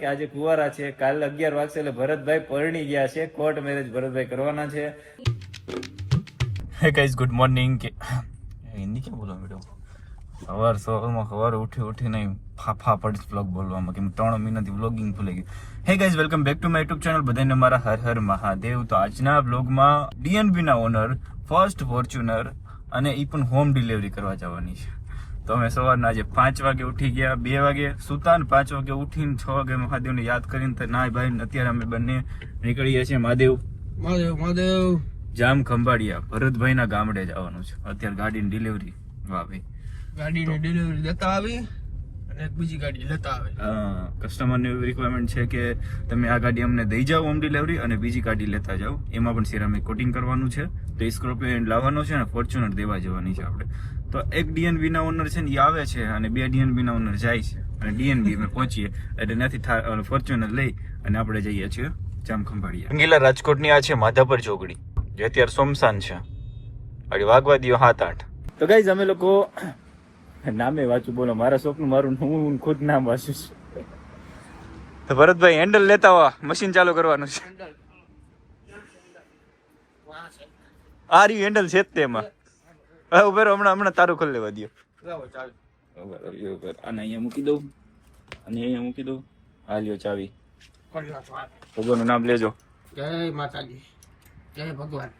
કે આજે કુવારા છે, કાલે 11 વાગશે એટલે ભરતભાઈ પરણી ગયા છે, કોર્ટ મેરેજ ભરતભાઈ કરવાના છે. Hey guys, good morning. કે હિન્દી ક્યાં બોલવા મેડમ? સવારે ઉઠીને ફાફા પડ વ્લોગ બોલવામાં કેમ 3 મહિનાથી વ્લોગિંગ ભૂલી ગયું. Hey guys, welcome back to my YouTube channel. બધાને મારા હર હર મહાદેવ. તો આજના વ્લોગમાં DNB ના ઓનર ફર્સ્ટ ફોર્ચ્યુનર અને એ પણ હોમ ડિલિવરી કરવા જવાની છે. તો અમે સવારના આજે 5 વાગે ઉઠી ગયા, 2 વાગે સુતા ને 5 વાગે ઉઠીને 6 વાગે મહાદેવને યાદ કરીને ના ભાઈ અત્યારે અમે બંને નીકળી ગયા છીએ મહાદેવ જામ ખંભાળિયા ભરતભાઈના ગામડે જવાનું છે. અત્યારે ગાડીની ડિલિવરી. વાહ ભાઈ, ગાડીની ડિલિવરી લેતા આવી અને એક બીજી ગાડી લેતા આવે. કસ્ટમરની રિક્વાયરમેન્ટ છે કે તમે આ ગાડી અમને દઈ જાઓ હોમ ડિલિવરી અને બીજી ગાડી લેતા જાઓ. એમાં પણ સિરામિક કોટિંગ કરવાનું છે. તો એ સ્કોર્પિયો લાવવાનો છે ને ફોર્ચ્યુનર દેવા જવાની છે આપણે. તો એક DNB ના ઓનર છે ને એ આવે છે અને 2 DNB ના ઓનર જાય છે અને DNB અમે પહોંચીએ એટલે ત્યાંથી ફોર્ચ્યુનર લઈ અને આપણે જઈએ છીએ જામ ખંભાળિયા. રંગીલા રાજકોટની આ છે માધાપર ચોકડી, જે અત્યારે સોમસાન છે. વાગવા દિયો 7-8. તો ગાઈઝ અમે લોકો નામે વાંચું, બોલો મારા શોખનું મારું હું ખુદ નામ વાંચું છું. તો ભરતભાઈ હેન્ડલ લેતા હો, મશીન ચાલુ કરવાનું છે. આ રહ્યું હેન્ડલ છે જ તેમાં. ઉભેર હમણાં તારું ખોલી લેવા દો. આને અહીંયા મૂકી દઉં અને અહીંયા મૂકી દઉં. આ લ્યો ચાવી. ભગવાનનું નામ લેજો. જય માતાજી, જય ભગવાન.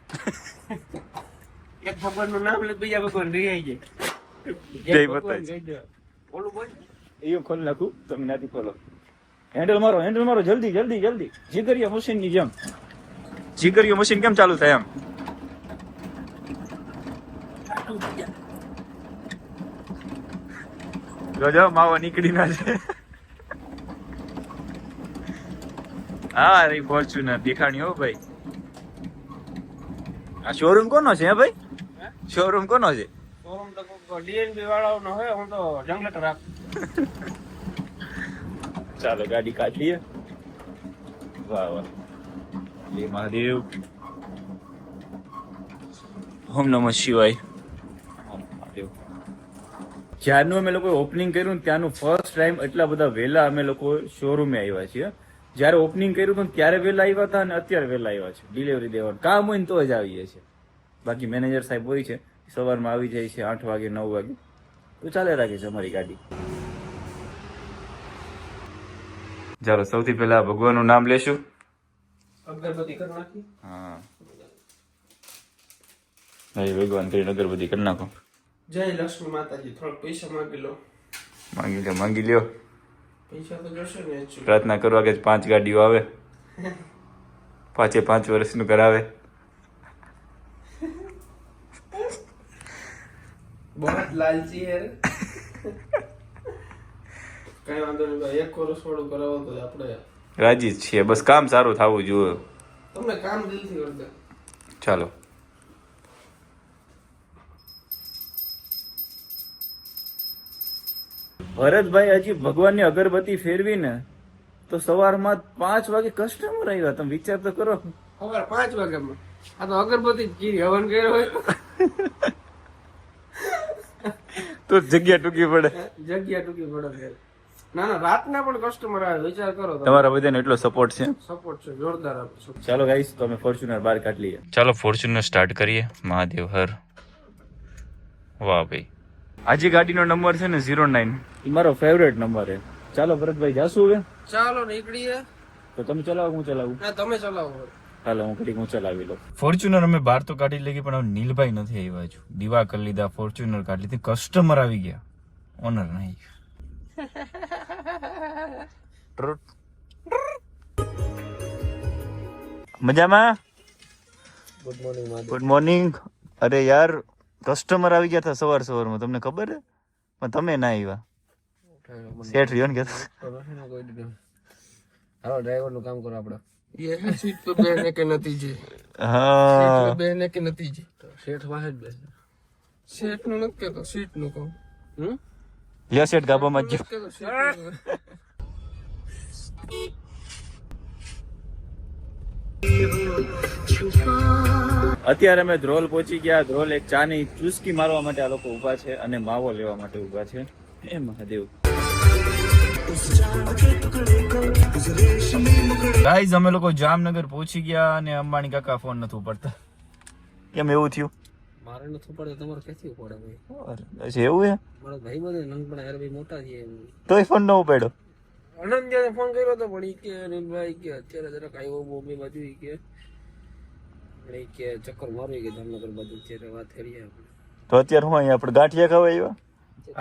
એક ભગવાનનું નામ લે બીજા ભગવાન રિહાઈ જાય. જય માતાજી. ઓલું બોલ એ ખોલી નાખું, તમે નાથી ખોલો. હેન્ડલ મારો જલ્દી. જીગરિયા મશીન ની જેમ. જીગરિયો મશીન કેમ ચાલુ થાય એમ? જોજો માવો નીકળી ના છે. હા રે ફોર્ચ્યુનર દેખાણી હો ભાઈ. આ શોરૂમ કોનો છે ભાઈ? શોરૂમ કોનો છે? શોરૂમ તો DNB વાળાનો હોય. હું તો જંગલેટ રાખ. ચાલો ગાડી કાઢીએ. વાહ લે મહાદેવ. ઓમ નમઃ શિવાય. જ્યારનું અમે લોકો ઓપનિંગ કર્યું ને ત્યાંનું ફર્સ્ટ ટાઈમ એટલા બધા વહેલા અમે લોકો શોરૂમે આવ્યા છીએ. જયારે ઓપનિંગ કર્યું હતું ત્યારે વહેલા આવ્યા હતા અને અત્યારે વહેલા આવ્યા છે. ડિલિવરી દેવાનું કામ હોય ને તો જ આવીએ છીએ. બાકી મેનેજર સાહેબ હોય છે, સવારમાં આવી જાય છે 8 વાગે 9 વાગે. તો ચાલે રાખે છે અમારી ગાડી. ચાલો સૌથી પહેલા ભગવાનનું નામ લેશું. અગરબત્તી કરી નાખી. હા ભગવાન કરીને અગરબત્તી કરી નાખો. જય લક્ષ્મી માતાજી. થોડોક પૈસા માંગી લ્યો. પૈસા તો જોશે ને. પ્રાર્થના કરવા કે 5 ગાડીઓ આવે, 5 વર્ષનું કરાવે. બહુ લાલચી હે. કઈ વાંધો નહીં ભાઈ, 1 વર્ષ વાળું કરાવો તો આપણે રાજી જ છીએ. બસ કામ સારું થવું જોઈએ. તમને કામ દિલથી કરતા. ચાલો ભરતભાઈ હજી ભગવાનની અગરબત્તી ફેરવી ને તો સવારમાં 5 વાગે કસ્ટમર આવ્યા. તમે વિચાર તો કરો. સવાર 5 વાગ્યામાં આ તો અગરબત્તી જીરી હવન કર્યો હોય તો જગ્યા ટૂંકી પડે. ના રાતના પણ કસ્ટમર આવે. વિચાર કરો. તમારા બધાને એટલો સપોર્ટ છે. સપોર્ટ છે જોરદાર આપે. ચાલો ગાઈસ, તો અમે ફોર્ચ્યુનર બહાર કાઢી લઈએ. ચાલો ફોર્ચ્યુનર સ્ટાર્ટ કરીએ. મહાદેવ હર. વાહ ભાઈ, આજે ગાડીનો નંબર છે ને 09. એ મારો ફેવરેટ નંબર છે. ચાલો ભરતભાઈ જાશું હવે. ચાલો નીકળીએ. તો તમે ચલાવો હું ચલાવું? ના તમે ચલાવો. હાલો હું ચલાવી લઉં. ફોર્ચ્યુનર અમે બહાર તો કાઢી લઈ પણ હવે નીલભાઈ નથી આવ્યા. હજુ દીવા કરી લીધા, ફોર્ચ્યુનર કાઢી લીધી, કસ્ટમર આવી ગયા, ઓનર નહીં. મજામાં? Good morning. અરે યાર કસ્ટમર આવી ગયા હતા સવારમાં, તમને ખબર હે? પણ તમે ના આવ્યા. સેટ રહ્યો ને કે હાલો ડ્રાઈવર નું કામ કરો આપણે. એ સીટ તો બેને કે નથી જી. હા બેને કે નથી જી. શેઠ વાહે જ બે. શેઠ નું નથી કેતો, સીટ નું કહું. લ્યો સેટ ગાબામાં જ. અત્યારે અમે ધ્રોલ પહોંચી ગયા. ધ્રોલ એક ચા ની ચુસ્કી મારવા માટે આ લોકો ઉભા છે અને માવો લેવા માટે ઉભા છે. એ મહાદેવ. ગાઈઝ અમે લોકો જામનગર પહોંચી ગયા અને અંબાણી કાકા ફોન નથી ઉપાડતા. કેમ એવું થયું? મારે નથી પડે તમારે ક્યાંથી પડે ભાઈ? અચ્છા એવું હે? મારો ભાઈ બધે નંગપણા યાર ભાઈ મોટા છે તોય ફોન ન ઉપાડ્યો. અનંત જ્યારે ફોન કર્યો હતો પણ ઈ કે અનિલભાઈ કે અત્યારે જરાક આવ્યો બોમ્બે બાજુ ઈ કે પણ ઈ કે ચક્કર મારી કે જામનગર બાજુ અત્યારે વાત કરી આપણે. તો અત્યારે હું અહીંયા આપણે ગાંઠિયા ખાવા આવ્યા.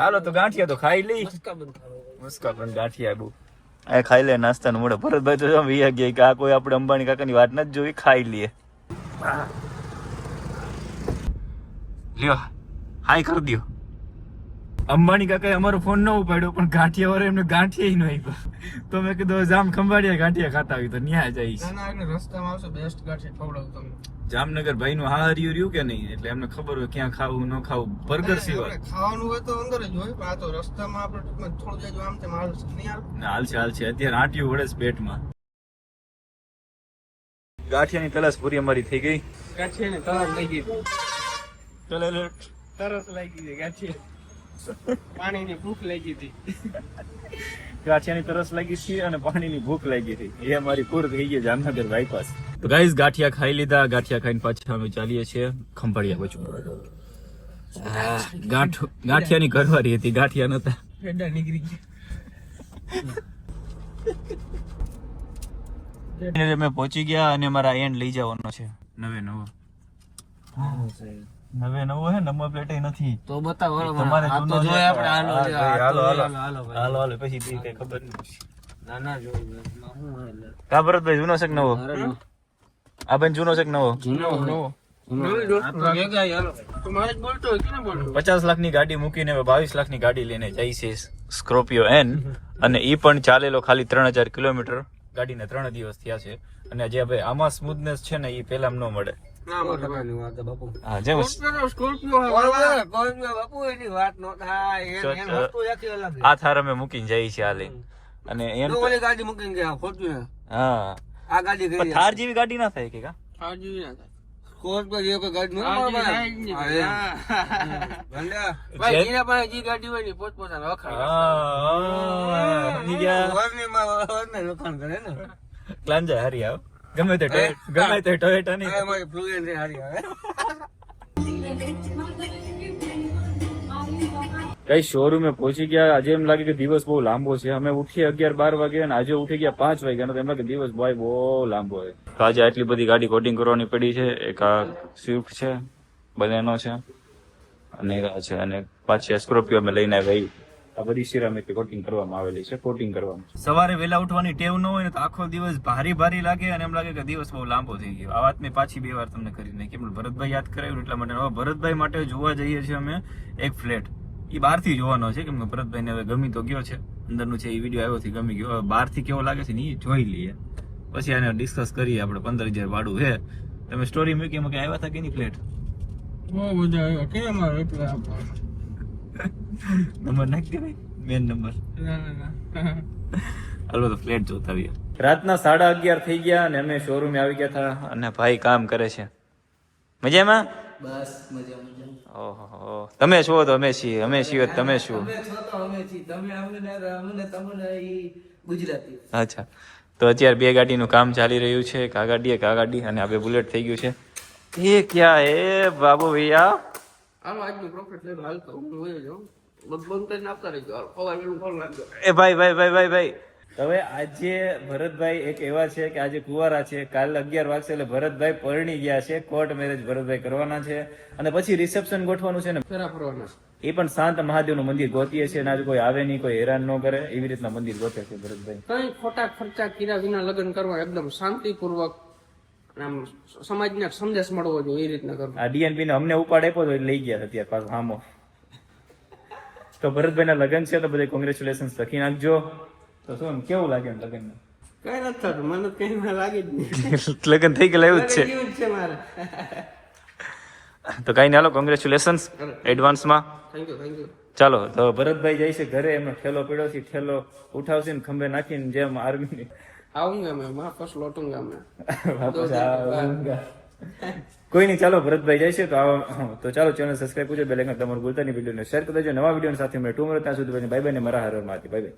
હાલો તો ગાંઠિયા તો ખાઈ લઈ. મસ્કા બંધ ખાવો મુસ્કા પણ ગાંઠિયા બહુ આ ખાઈ લે નાસ્તાનું મોડે. ભરતભાઈ તો વીયા ગયા કે આ કોઈ આપણે અંબાણી કાકાની વાત નથી જોઈ, ખાઈ લઈએ. લ્યો હાય કરી દો. અંબાણી કાકાએ અમારો ફોન ન ઉપાડ્યો પણ ગાંઠિયા વાળા એમને ગાંઠિયા ન આપ્યા. તો મેં કીધું જામ ખંભાળિયા ગાંઠિયા ખાતા હોય તો ન્યા જઈશ. ના ના રસ્તામાં આવશે બેસ્ટ ગાંઠિયા ખવડાવું તમને. જામનગર ભાઈ નું હા હર્યું રહ્યું કે નહીં એટલે એમને ખબર હોય ક્યાં ખાવું ન ખાવું. બર્ગર સિવાય ખાવાનું હોય તો અંદર જ હોય પણ આ તો રસ્તામાં આપણે ટૂંકમાં થોડું જાજુ આમ તેમ હાલશે નહીં હાલ. હાલશે હાલશે. અત્યારે આંટીયું વળે છે પેટમાં. ગાંઠિયાની તલાસ પૂરી અમારી થઈ ગઈ. ગાંઠિયાને તરસ લાગી ગઈ. તરસ લાગી ગઈ ગાંઠિયા. પાણીની ભૂખ લાગી હતી. ગાંઠિયાની તરસ લાગી છે અને પાણીની ભૂખ લાગી હતી. એ અમારી પૂર થઈ ગઈ જામનગર બાયપાસ. તો ગાઈઝ ગાંઠિયા ખાઈ લીધા. ગાંઠિયા ખાઈને પાછા અમે ચાલીએ છીએ ખંભાળિયા બાજુ. ગાંઠિયાની ઘરવાળી હતી, ગાંઠિયા નતા. હેડા નીકળી ગયા. અમે પહોંચી ગયા અને મારા એન્ડ લઈ જવાનો છે. નવે નવો હે, નંબર પ્લેટ નથી તો બતાવો તમારે આ તો જૂનો જોઈએ છે. આપણે હાલો હાલો હાલો હાલો પછી બી કઈ ખબર નહીં. ના ના જોઈએ કા ભરતભાઈ જૂનો છે કે નવો? આ બેન જૂનો છે કે નવો? જૂનો 50 લાખની ગાડી મૂકીને હવે 22 લાખની ગાડી લઈને જાય છે સ્કોર્પિયો એન. અને ઈ પણ ચાલેલો ખાલી 3000 કિલોમીટર. ગાડીને 3 દિવસ થયા છે. અને જે હવે આમાં સ્મૂથનેસ છે ને એ પેલા ન મળે. હા જેમ આ થાર અમે મૂકીને જઈએ છીએ હાલે. અને એમ ગાડી મૂકીને ગયા ફોર્ચ્યુનર. હા આ ગાડી પણ થાર જેવી ગાડી ના થાય કે કા? સ્કોર્પિયો જેવી કોઈ ગાડી ભાઈ એના પાસે જે ગાડી હોય ને પોતપોતાના વખાણ વખાણ કરે ને. ક્લાંજા હારી આવ ગમે તે ટોયોટા ની કઈ શોરૂમે પહોંચી ગયા. આજે એમ લાગે કે દિવસ બહુ લાંબો છે. અમે ઉઠીએ 11-12 વાગે અને આજે ઉઠી ગયા 5 વાગ્યા. એમ લાગે દિવસ ભાઈ બહુ લાંબો છે. તો આજે આટલી બધી ગાડી કોટિંગ કરવાની પડી છે. એક આ સ્વિફ્ટ છે, બલેનો છે અને આ છે અને પાછી સ્કોર્પિયો અમે લઈને આવી. આ બધી સિરામિક કોટિંગ કરવામાં આવેલી છે. કોટિંગ કરવામાં સવારે વહેલા ઉઠવાની ટેવ ન હોય ને તો આખો દિવસ ભારી લાગે અને એમ લાગે કે દિવસ બહુ લાંબો થઈ ગયો. આ વાત મેં પાછી 2 વાર તમને કરી નાખી. કેમ ભરતભાઈ યાદ કરાવ્યું એટલા માટે. હવે ભરતભાઈ માટે જોવા જઈએ છીએ અમે એક ફ્લેટ. એ બહારથી જોવાનો છે કેમ કે ભરતભાઈને હવે ગમી તો ગયો છે. અંદરનું છે એ વિડીયો આવ્યો થી ગમી ગયો. હવે બહારથી કેવો લાગે છે ને એ જોઈ લઈએ પછી આને ડિસ્કસ કરીએ. આપણે 15,000 ભાડું છે. તમે સ્ટોરી મૂકી એમાં કઈ આવ્યા હતા કે નહીં ફ્લેટ? બહુ બધા આવ્યા કેમ મારે એટલે નંબર નાખી દે મેન નંબર. હાલો તો ફ્લેટ જોતા આવીએ. રાતના 11:30 થઈ ગયા અને અમે શોરૂમે આવી ગયા હતા અને ભાઈ કામ કરે છે. મજામાં? બસ મજા ઓહો તમે છો તો અમે છીએ, અમે છીએ તમે શું? ગુજરાતી. અચ્છા તો અત્યારે 2 ગાડીનું કામ ચાલી રહ્યું છે. એક આ ગાડી એક આ ગાડી અને આ 2 બુલેટ થઈ ગયું છે. એ ક્યાં હે બાબુ ભૈયા? આમ આજનું પ્રોફિટ લઈને હાલતો હું હોય જાઉં બંધ કરીને આપતા રહેજો. પગાર ફોન લાગજો. એ ભાઈ હવે આજે ભરતભાઈ એક એવા છે કે આજે કુંવારા છે. કાલે 11 વાગશે એટલે ભરતભાઈ પરણી ગયા છે. કોર્ટ મેરેજ ભરતભાઈ કરવાના છે અને પછી રિસેપ્શન ગોઠવાનું છે ને. ફેરા ફરવાના એ પણ શાંત મહાદેવનું મંદિર ગોતીએ છે અને આજે કોઈ આવે નહીં, કોઈ હેરાન ન કરે એવી રીતના મંદિર ગોતે છે ભરતભાઈ. કઈ ખોટા ખર્ચા કર્યા વિના લગ્ન કરવા એકદમ શાંતિપૂર્વક આમ સમાજને સંદેશ મળવો જોઈએ એ રીતના કરવું. આ ડીએનપી ને અમને ઉપાડ આપ્યો તો લઈ ગયા અત્યારે પાછો હામો. તો ભરતભાઈ ના લગ્ન છે તો બધા કોંગ્રેચ્યુલેશન લખી નાખજો. તો શું કેવું લાગે લગ્ન? કઈ નથી થતું મને કઈ લાગે જ નહીં. લગ્ન થઈ ગયેલા એવું જ છે. એવું જ છે મારે. તો કઈ નહીં હાલો કોંગ્રેચ્યુલેશન એડવાન્સમાં. Thank you. ચાલો તો ભરતભાઈ જાય છે ઘરે. એમનો ઠેલો પીડ્યો છે, ઠેલો ઉઠાવશે ને ખંભે નાખીને જેમ આર્મી આવુંગા મેં વાપસ લौटूंगा મેં વાપસ આવુંગા. કોઈ નહીં ચાલો ભરતભાઈ જાય છે તો ચાલો ચેનલ સબસ્ક્રાઇબ કરજો, બેલ આઇકન તમારું ભૂલતા નહીં. વિડીયોને શેર કરી દેજો. નવા વિડીયો સાથે મેં 2 મિનિટ ત્યાં સુધી બાય બાય ને મારા હર હર મારતી બાય બાય.